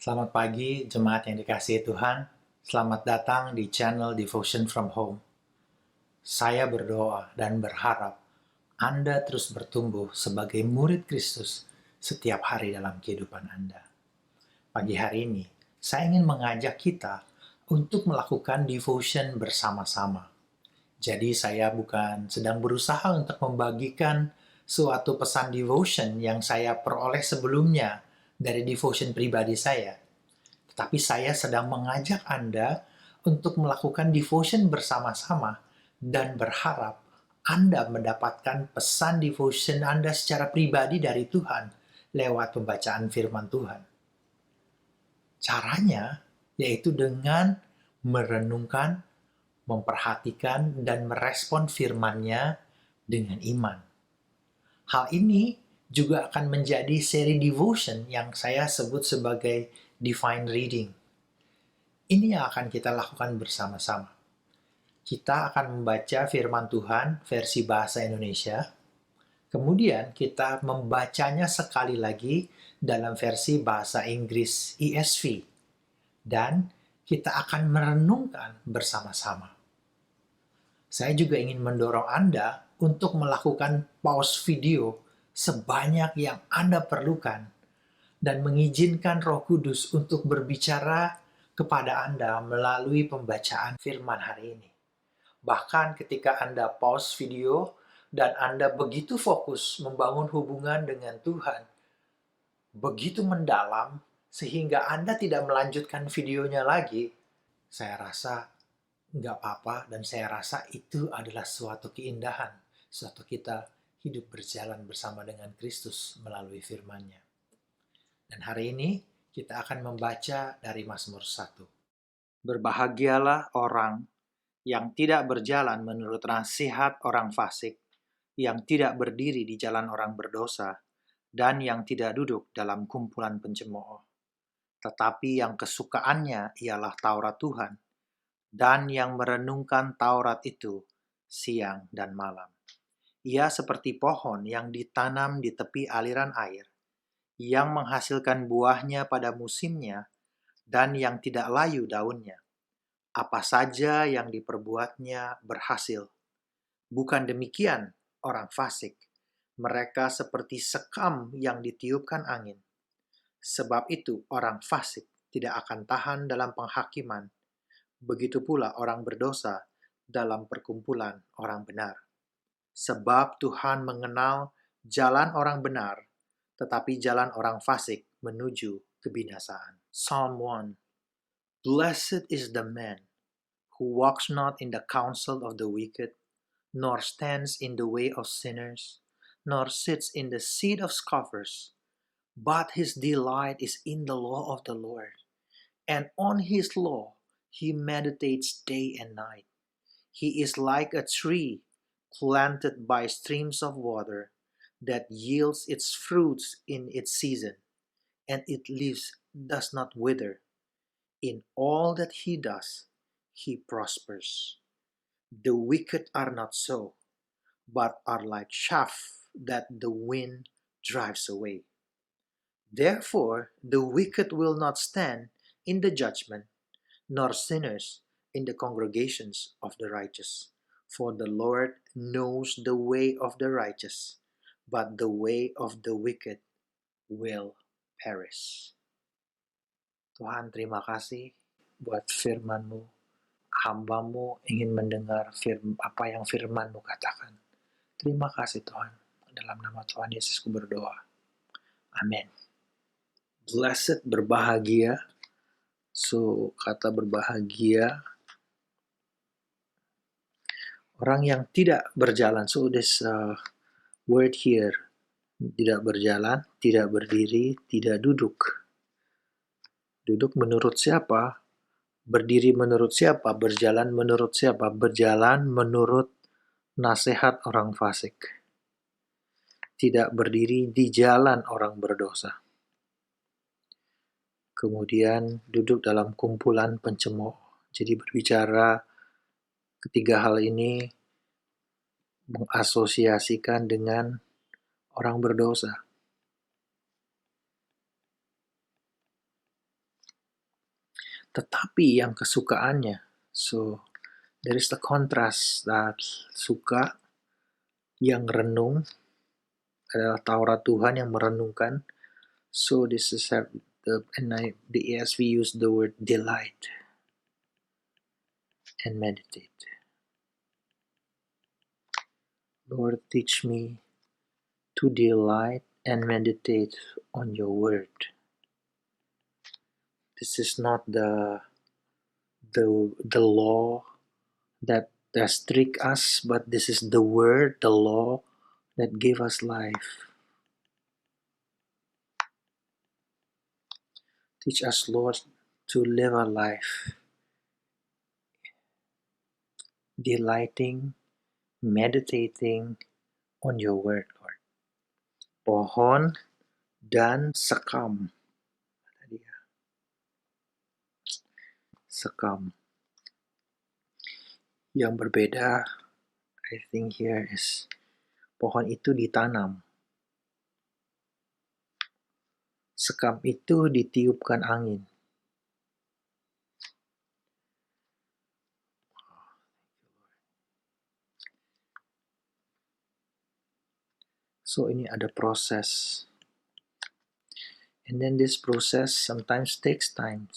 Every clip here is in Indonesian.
Selamat pagi, jemaat yang dikasihi Tuhan. Selamat datang di channel Devotion from Home. Saya berdoa dan berharap Anda terus bertumbuh sebagai murid Kristus setiap hari dalam kehidupan Anda. Pagi hari ini, saya ingin mengajak kita untuk melakukan devotion bersama-sama. Jadi saya bukan sedang berusaha untuk membagikan suatu pesan devotion yang saya peroleh sebelumnya dari devotion pribadi saya. Tetapi saya sedang mengajak Anda untuk melakukan devotion bersama-sama dan berharap Anda mendapatkan pesan devotion Anda secara pribadi dari Tuhan lewat pembacaan firman Tuhan. Caranya yaitu dengan merenungkan, memperhatikan, dan merespon firman-Nya dengan iman. Hal ini juga akan menjadi seri devotion yang saya sebut sebagai Divine Reading. Ini yang akan kita lakukan bersama-sama. Kita akan membaca firman Tuhan versi bahasa Indonesia, kemudian kita membacanya sekali lagi dalam versi bahasa Inggris ESV, dan kita akan merenungkan bersama-sama. Saya juga ingin mendorong Anda untuk melakukan pause video sebanyak yang Anda perlukan dan mengizinkan Roh Kudus untuk berbicara kepada Anda melalui pembacaan firman hari ini. Bahkan ketika Anda pause video dan Anda begitu fokus membangun hubungan dengan Tuhan, begitu mendalam sehingga Anda tidak melanjutkan videonya lagi, saya rasa nggak apa-apa, dan saya rasa itu adalah suatu keindahan, suatu kita hidup berjalan bersama dengan Kristus melalui firman-Nya. Dan hari ini kita akan membaca dari Mazmur 1. Berbahagialah orang yang tidak berjalan menurut nasihat orang fasik, yang tidak berdiri di jalan orang berdosa, dan yang tidak duduk dalam kumpulan pencemooh. Tetapi yang kesukaannya ialah Taurat Tuhan, dan yang merenungkan Taurat itu siang dan malam. Ia seperti pohon yang ditanam di tepi aliran air, yang menghasilkan buahnya pada musimnya, dan yang tidak layu daunnya. Apa saja yang diperbuatnya berhasil. Bukan demikian orang fasik. Mereka seperti sekam yang ditiupkan angin. Sebab itu orang fasik tidak akan tahan dalam penghakiman. Begitu pula orang berdosa dalam perkumpulan orang benar. Sebab Tuhan mengenal jalan orang benar, tetapi jalan orang fasik menuju kebinasaan. Psalm 1. Blessed is the man who walks not in the counsel of the wicked, nor stands in the way of sinners, nor sits in the seat of scoffers. But his delight is in the law of the Lord, and on his law he meditates day and night. He is like a tree planted by streams of water that yields its fruits in its season, and its leaves does not wither. In all that he does, he prospers. The wicked are not so, but are like chaff that the wind drives away. Therefore, the wicked will not stand in the judgment, nor sinners in the congregations of the righteous. For the Lord knows the way of the righteous, but the way of the wicked will perish. Tuhan, terima kasih buat firman-Mu. Hamba-Mu ingin mendengar apa yang firman-Mu katakan. Terima kasih Tuhan. Dalam nama Tuhan Yesus ku berdoa. Amin. Blessed, berbahagia. So, kata berbahagia, orang yang tidak berjalan. So, this word here, tidak berjalan, tidak berdiri, tidak duduk. Duduk menurut siapa? Berdiri menurut siapa? Berjalan menurut siapa? Berjalan menurut nasihat orang fasik. Tidak berdiri di jalan orang berdosa. Kemudian duduk dalam kumpulan pencemooh. Jadi berbicara ketiga hal ini mengasosiasikan dengan orang berdosa. tetapi yang kesukaannya. So, there is the contrast that suka yang renung adalah Taurat Tuhan yang merenungkan. So this is the ESV use the word delight and meditate. Lord, teach me to delight and meditate on your word. This is not the law that restrict us, but this is the word, the law that give us life. Teach us, Lord, to live our life delighting, meditating on your word, Lord. Pohon dan sekam. Sekam. Yang berbeda, I think here is pohon itu ditanam. Sekam itu ditiupkan angin. So ini ada proses. And then this process sometimes takes time.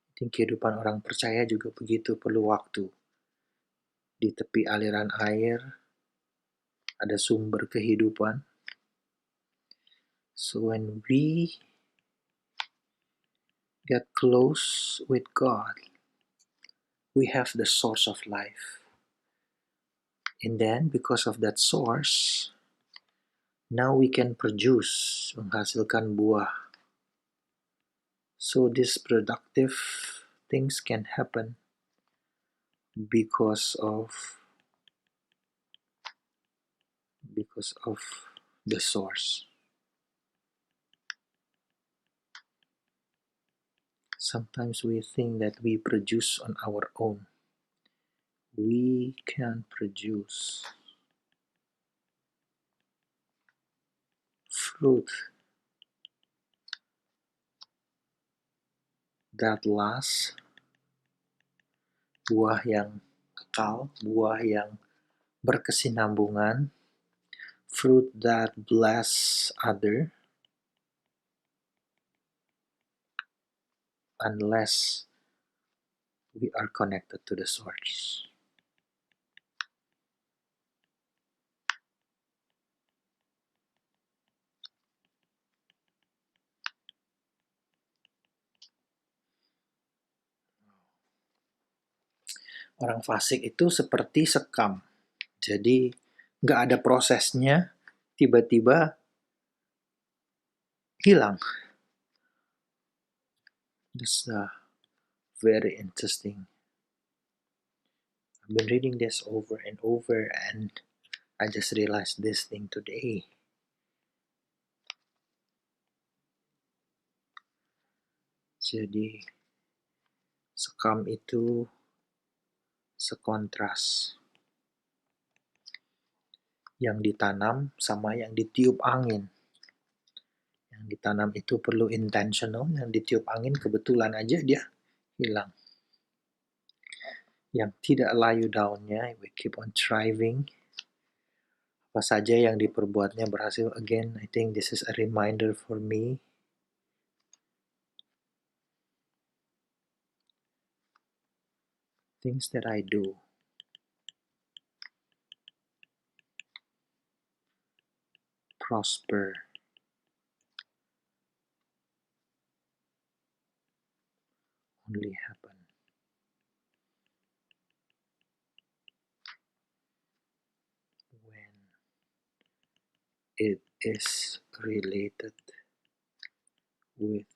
I think kehidupan orang percaya juga begitu, perlu waktu. Di tepi aliran air, ada sumber kehidupan. So when we get close with God, we have the source of life. And then because of that source, now we can produce, menghasilkan buah. So these productive things can happen because of the source. Sometimes we think that we produce on our own. We can produce fruit that lasts, buah yang kekal, buah yang berkesinambungan, fruit that bless other, unless we are connected to the source. Orang fasik itu seperti sekam. Jadi nggak ada prosesnya, tiba-tiba hilang. This is very interesting. I've been reading this over and over, and I just realized this thing today. Jadi sekam itu sekontras. Yang ditanam sama yang ditiup angin. Yang ditanam itu perlu intentional, yang ditiup angin kebetulan aja dia hilang. Yang tidak layu daunnya, we keep on thriving. Apa saja yang diperbuatnya berhasil. Again, I think this is a reminder for me. Things that I do. Prosper. Only happen when it is related with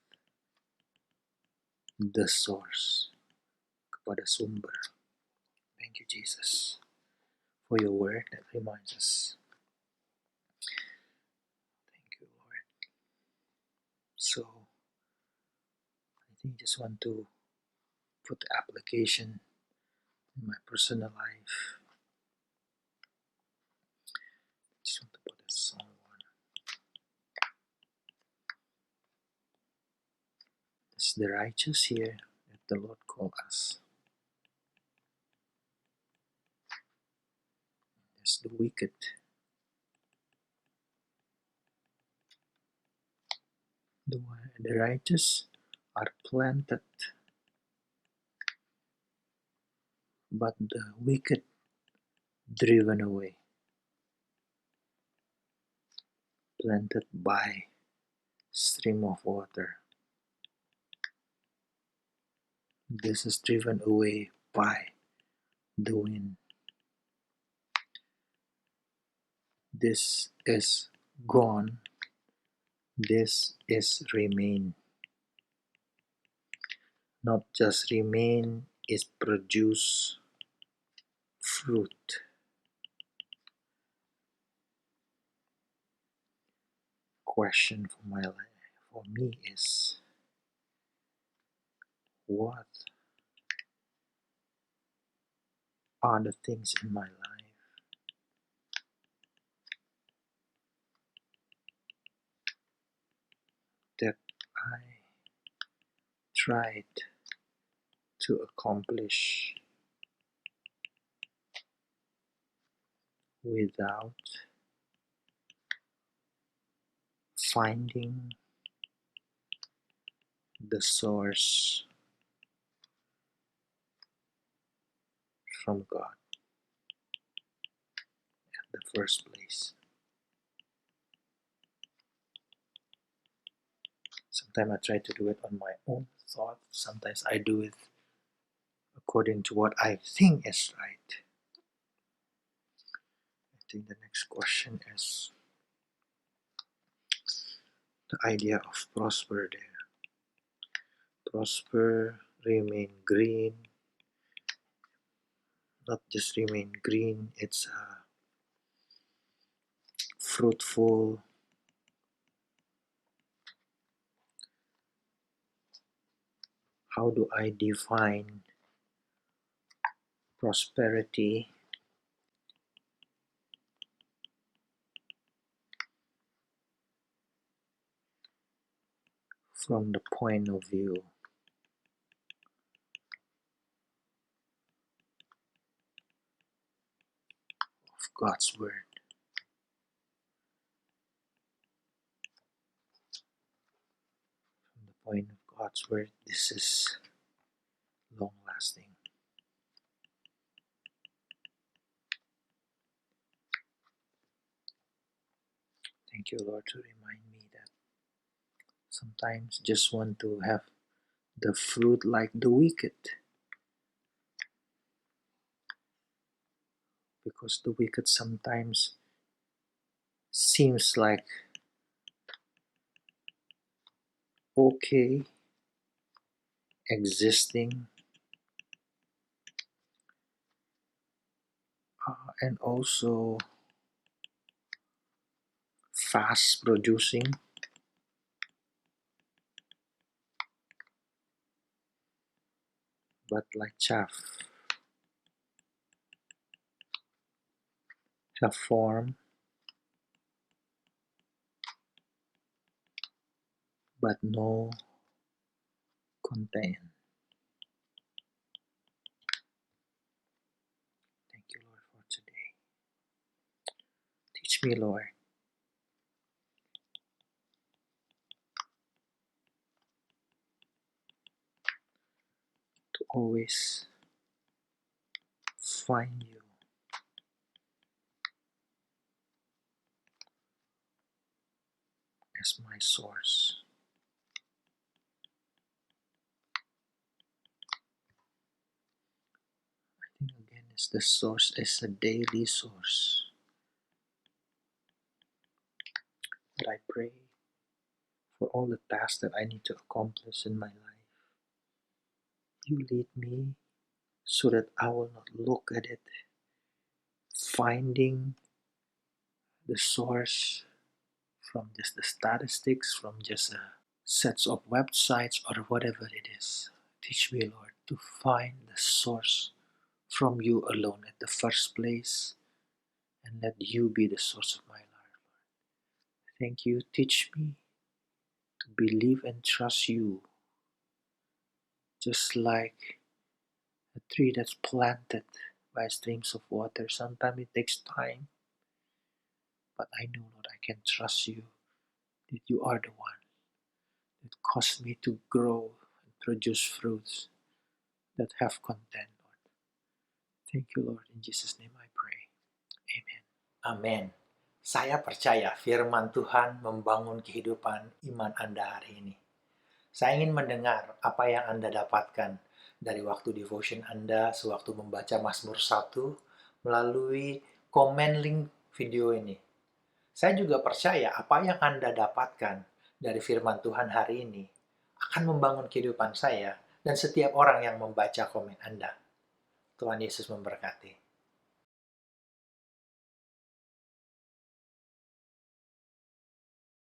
the source, kepada sumber. Thank you, Jesus, for your word that reminds us. Thank you, Lord. So, I think I just want to put the application in my personal life. Just want to put a song on. It's the righteous here that the Lord called us. It's the wicked. The righteous are planted, but the wicked driven away. Planted by stream of water. This is driven away by the wind. This is gone. This is remain. Not just remain, is produce fruit. Question for my life, for me, is what are the things in my life that I tried to accomplish without finding the source from God in the first place. Sometimes I try to do it on my own thought. Sometimes I do it according to what I think is right. I think the next question is the idea of prosper there. Prosper, remain green. Not just remain green, it's fruitful. How do I define prosperity? From the point of view of God's Word. From the point of God's Word, this is long-lasting. Thank you, Lord, to remind me that sometimes just want to have the fruit like the wicked. Because the wicked sometimes seems like okay, existing, and also fast producing, but like chaff, have form, but no content. Thank you, Lord, for today. Teach me, Lord, to always find you as my source. I think again, is the source is a daily source. But I pray for all the tasks that I need to accomplish in my life. You lead me so that I will not look at it, finding the source from just the statistics, from just sets of websites or whatever it is. Teach me, Lord, to find the source from you alone at the first place, and let you be the source of my life, Lord. Thank you. Teach me to believe and trust you just like a tree that's planted by streams of water. Sometimes it takes time, but I know, Lord, I can trust you that you are the one that caused me to grow and produce fruits that have content, Lord. Thank you, Lord. In Jesus' name I pray. Amen. Amin. Saya percaya firman Tuhan membangun kehidupan iman Anda hari ini. Saya ingin mendengar apa yang Anda dapatkan dari waktu devotion Anda sewaktu membaca Mazmur 1 melalui komen link video ini. Saya juga percaya apa yang Anda dapatkan dari firman Tuhan hari ini akan membangun kehidupan saya dan setiap orang yang membaca komen Anda. Tuhan Yesus memberkati.